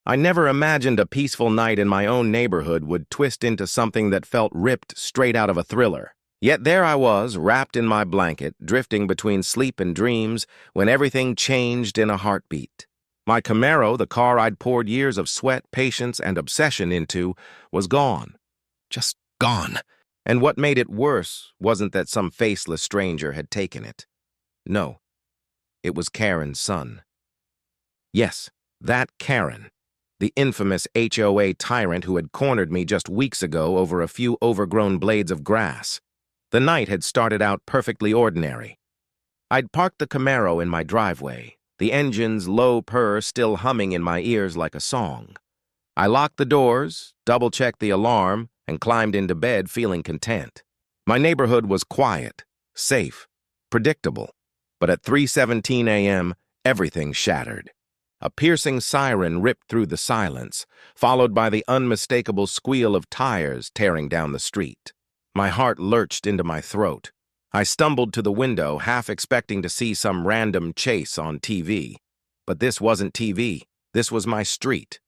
I never imagined a peaceful night in my own neighborhood would twist into something that felt ripped straight out of a thriller. Yet there I was, wrapped in my blanket, drifting between sleep and dreams, when everything changed in a heartbeat. My Camaro, the car I'd poured years of sweat, patience, and obsession into, was gone. Just gone. And what made it worse wasn't that some faceless stranger had taken it. No, it was Karen's son. Yes, that Karen. The infamous HOA tyrant who had cornered me just weeks ago over a few overgrown blades of grass. The night had started out perfectly ordinary. I'd parked the Camaro in my driveway, the engine's low purr still humming in my ears like a song. I locked the doors, double-checked the alarm, and climbed into bed feeling content. My neighborhood was quiet, safe, predictable. But at 3:17 a.m., everything shattered. A piercing siren ripped through the silence, followed by the unmistakable squeal of tires tearing down the street. My heart lurched into my throat. I stumbled to the window, half expecting to see some random chase on TV. But this wasn't TV. This was my street.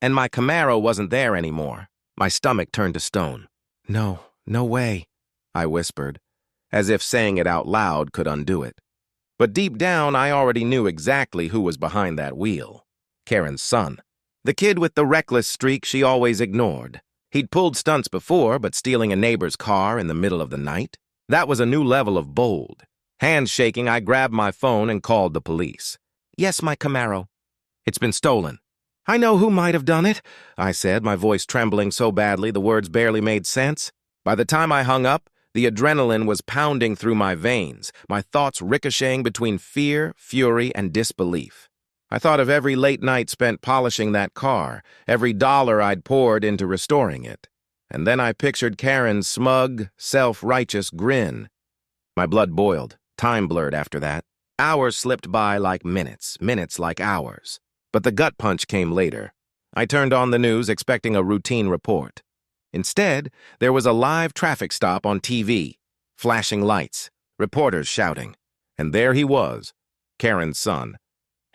And my Camaro wasn't there anymore. My stomach turned to stone. No way, I whispered, as if saying it out loud could undo it. But deep down, I already knew exactly who was behind that wheel. Karen's son. The kid with the reckless streak she always ignored. He'd pulled stunts before, but stealing a neighbor's car in the middle of the night? That was a new level of bold. Hands shaking, I grabbed my phone and called the police. Yes, my Camaro. It's been stolen. I know who might have done it, I said, my voice trembling so badly the words barely made sense. By the time I hung up, the adrenaline was pounding through my veins, my thoughts ricocheting between fear, fury, and disbelief. I thought of every late night spent polishing that car, every dollar I'd poured into restoring it. And then I pictured Karen's smug, self-righteous grin. My blood boiled, time blurred after that. Hours slipped by like minutes, minutes like hours. But the gut punch came later. I turned on the news expecting a routine report. Instead, there was a live traffic stop on TV, flashing lights, reporters shouting. And there he was, Karen's son,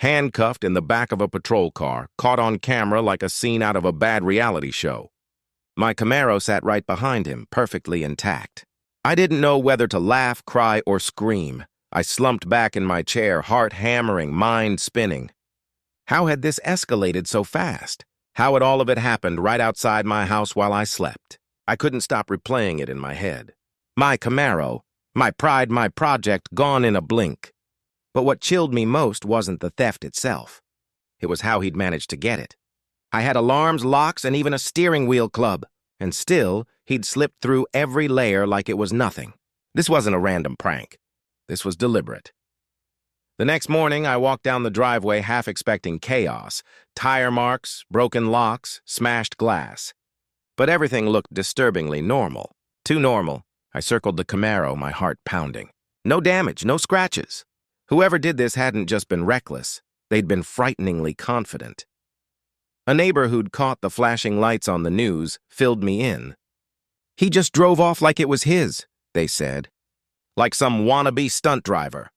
handcuffed in the back of a patrol car, caught on camera like a scene out of a bad reality show. My Camaro sat right behind him, perfectly intact. I didn't know whether to laugh, cry, or scream. I slumped back in my chair, heart hammering, mind spinning. How had this escalated so fast? How had all of it happened right outside my house while I slept? I couldn't stop replaying it in my head. My Camaro, my pride, my project, gone in a blink. But what chilled me most wasn't the theft itself. It was how he'd managed to get it. I had alarms, locks, and even a steering wheel club. And still, he'd slipped through every layer like it was nothing. This wasn't a random prank. This was deliberate. The next morning, I walked down the driveway half expecting chaos. Tire marks, broken locks, smashed glass. But everything looked disturbingly normal. Too normal. I circled the Camaro, my heart pounding. No damage, no scratches. Whoever did this hadn't just been reckless. They'd been frighteningly confident. A neighbor who'd caught the flashing lights on the news filled me in. He just drove off like it was his, they said. Like some wannabe stunt driver.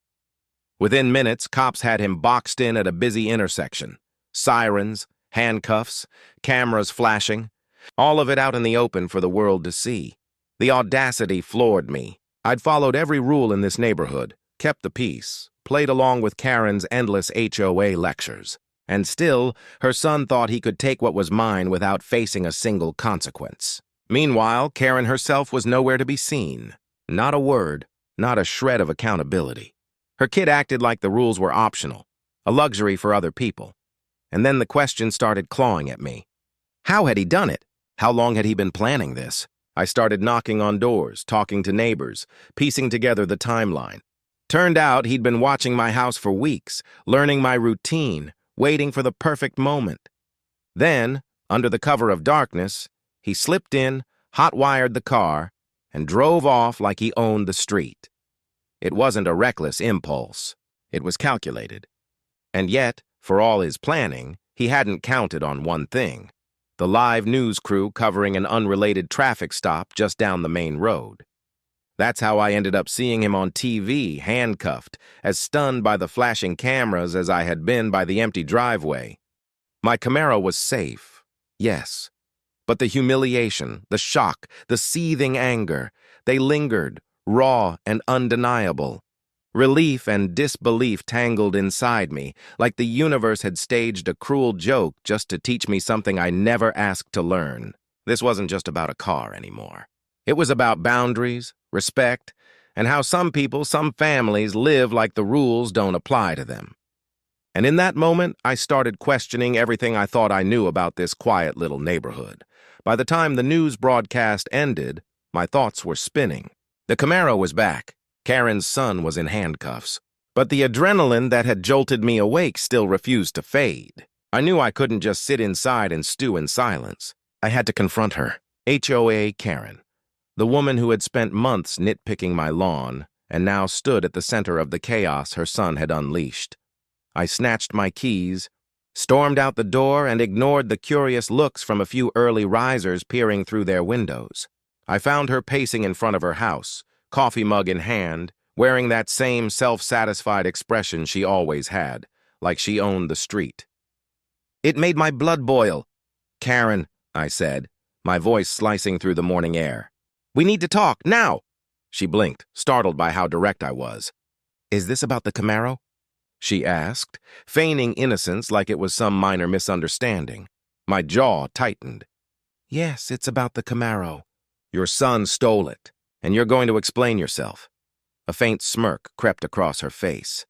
Within minutes, cops had him boxed in at a busy intersection. Sirens, handcuffs, cameras flashing, all of it out in the open for the world to see. The audacity floored me. I'd followed every rule in this neighborhood, kept the peace, played along with Karen's endless HOA lectures. And still, her son thought he could take what was mine without facing a single consequence. Meanwhile, Karen herself was nowhere to be seen. Not a word, not a shred of accountability. Her kid acted like the rules were optional, a luxury for other people. And then the question started clawing at me. How had he done it? How long had he been planning this? I started knocking on doors, talking to neighbors, piecing together the timeline. Turned out he'd been watching my house for weeks, learning my routine, waiting for the perfect moment. Then, under the cover of darkness, he slipped in, hot-wired the car, and drove off like he owned the street. It wasn't a reckless impulse. It was calculated. And yet, for all his planning, he hadn't counted on one thing: the live news crew covering an unrelated traffic stop just down the main road. That's how I ended up seeing him on TV, handcuffed, as stunned by the flashing cameras as I had been by the empty driveway. My Camaro was safe, yes. But the humiliation, the shock, the seething anger, they lingered, raw and undeniable. Relief and disbelief tangled inside me, like the universe had staged a cruel joke just to teach me something I never asked to learn. This wasn't just about a car anymore. It was about boundaries, respect, and how some people, some families live like the rules don't apply to them. And in that moment, I started questioning everything I thought I knew about this quiet little neighborhood. By the time the news broadcast ended, my thoughts were spinning. The Camaro was back. Karen's son was in handcuffs. But the adrenaline that had jolted me awake still refused to fade. I knew I couldn't just sit inside and stew in silence. I had to confront her. HOA Karen, the woman who had spent months nitpicking my lawn and now stood at the center of the chaos her son had unleashed. I snatched my keys, stormed out the door, and ignored the curious looks from a few early risers peering through their windows. I found her pacing in front of her house, coffee mug in hand, wearing that same self-satisfied expression she always had, like she owned the street. It made my blood boil. "Karen," I said, my voice slicing through the morning air. "We need to talk, now!" She blinked, startled by how direct I was. "Is this about the Camaro?" she asked, feigning innocence like it was some minor misunderstanding. My jaw tightened. "Yes, it's about the Camaro. Your son stole it, and you're going to explain yourself." A faint smirk crept across her face.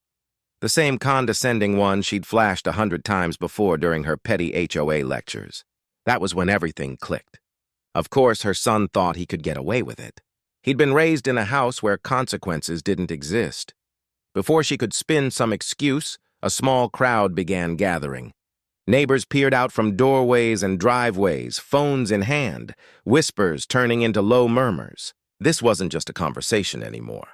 The same condescending one she'd flashed 100 times before during her petty HOA lectures. That was when everything clicked. Of course, her son thought he could get away with it. He'd been raised in a house where consequences didn't exist. Before she could spin some excuse, a small crowd began gathering. Neighbors peered out from doorways and driveways, phones in hand, whispers turning into low murmurs. This wasn't just a conversation anymore.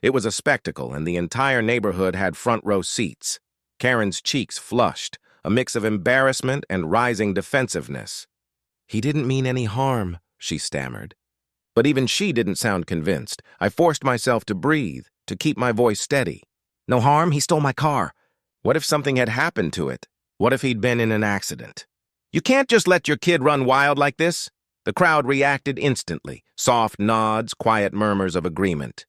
It was a spectacle, and the entire neighborhood had front-row seats. Karen's cheeks flushed, a mix of embarrassment and rising defensiveness. "He didn't mean any harm," she stammered. But even she didn't sound convinced. I forced myself to breathe, to keep my voice steady. "No harm? He stole my car." What if something had happened to it? What if he'd been in an accident? "You can't just let your kid run wild like this." The crowd reacted instantly, soft nods, quiet murmurs of agreement.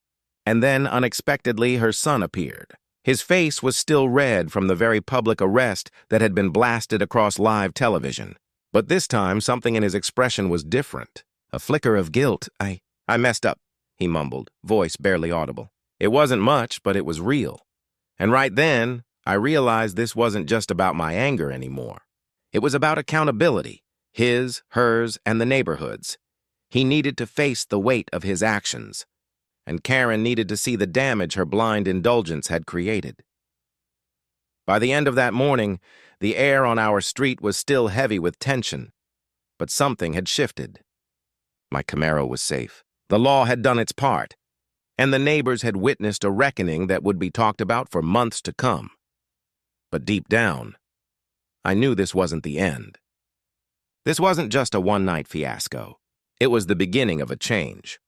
And then, unexpectedly, her son appeared. His face was still red from the very public arrest that had been blasted across live television. But this time, something in his expression was different. A flicker of guilt. I messed up," he mumbled, voice barely audible. It wasn't much, but it was real. And right then, I realized this wasn't just about my anger anymore. It was about accountability, his, hers, and the neighborhood's. He needed to face the weight of his actions, and Karen needed to see the damage her blind indulgence had created. By the end of that morning, the air on our street was still heavy with tension, but something had shifted. My Camaro was safe. The law had done its part, and the neighbors had witnessed a reckoning that would be talked about for months to come. But deep down, I knew this wasn't the end. This wasn't just a one-night fiasco. It was the beginning of a change.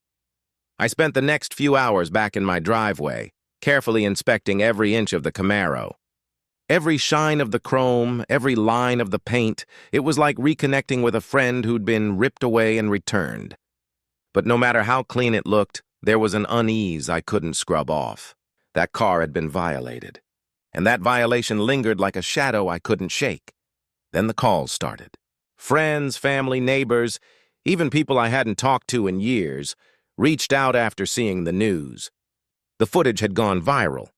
I spent the next few hours back in my driveway, carefully inspecting every inch of the Camaro. Every shine of the chrome, every line of the paint, it was like reconnecting with a friend who'd been ripped away and returned. But no matter how clean it looked, there was an unease I couldn't scrub off. That car had been violated, and that violation lingered like a shadow I couldn't shake. Then the calls started. Friends, family, neighbors, even people I hadn't talked to in years, reached out after seeing the news. The footage had gone viral.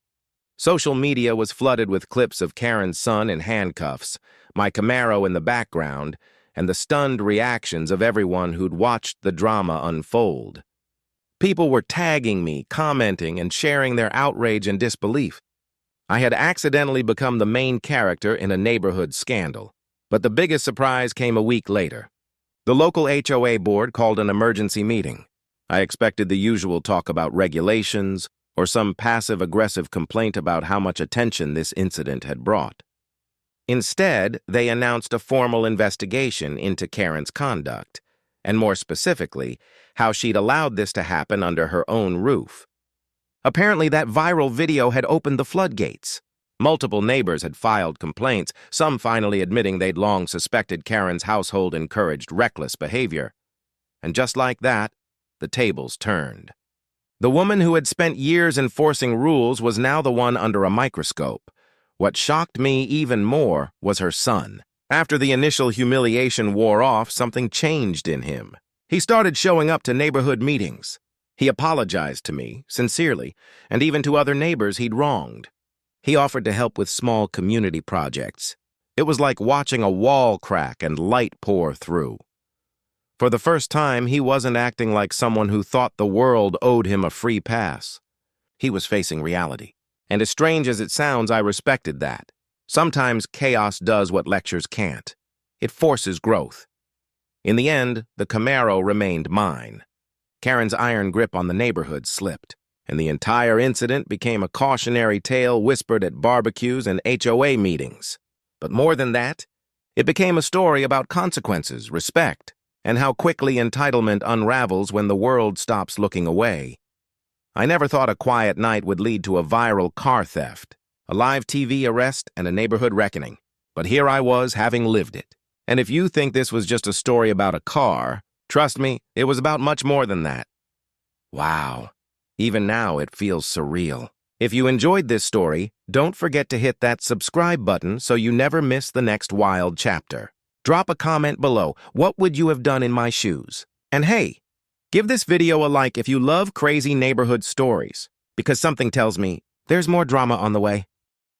Social media was flooded with clips of Karen's son in handcuffs, my Camaro in the background, and the stunned reactions of everyone who'd watched the drama unfold. People were tagging me, commenting, and sharing their outrage and disbelief. I had accidentally become the main character in a neighborhood scandal. But the biggest surprise came a week later. The local HOA board called an emergency meeting. I expected the usual talk about regulations or some passive-aggressive complaint about how much attention this incident had brought. Instead, they announced a formal investigation into Karen's conduct, and more specifically, how she'd allowed this to happen under her own roof. Apparently, that viral video had opened the floodgates. Multiple neighbors had filed complaints, some finally admitting they'd long suspected Karen's household encouraged reckless behavior. And just like that, the tables turned. The woman who had spent years enforcing rules was now the one under a microscope. What shocked me even more was her son. After the initial humiliation wore off, something changed in him. He started showing up to neighborhood meetings. He apologized to me, sincerely, and even to other neighbors he'd wronged. He offered to help with small community projects. It was like watching a wall crack and light pour through. For the first time, he wasn't acting like someone who thought the world owed him a free pass. He was facing reality. And as strange as it sounds, I respected that. Sometimes chaos does what lectures can't. It forces growth. In the end, the Camaro remained mine. Karen's iron grip on the neighborhood slipped, and the entire incident became a cautionary tale whispered at barbecues and HOA meetings. But more than that, it became a story about consequences, respect, and how quickly entitlement unravels when the world stops looking away. I never thought a quiet night would lead to a viral car theft, a live TV arrest, and a neighborhood reckoning. But here I was, having lived it. And if you think this was just a story about a car, trust me, it was about much more than that. Wow. Even now, it feels surreal. If you enjoyed this story, don't forget to hit that subscribe button so you never miss the next wild chapter. Drop a comment below. What would you have done in my shoes? And hey, give this video a like if you love crazy neighborhood stories, because something tells me there's more drama on the way.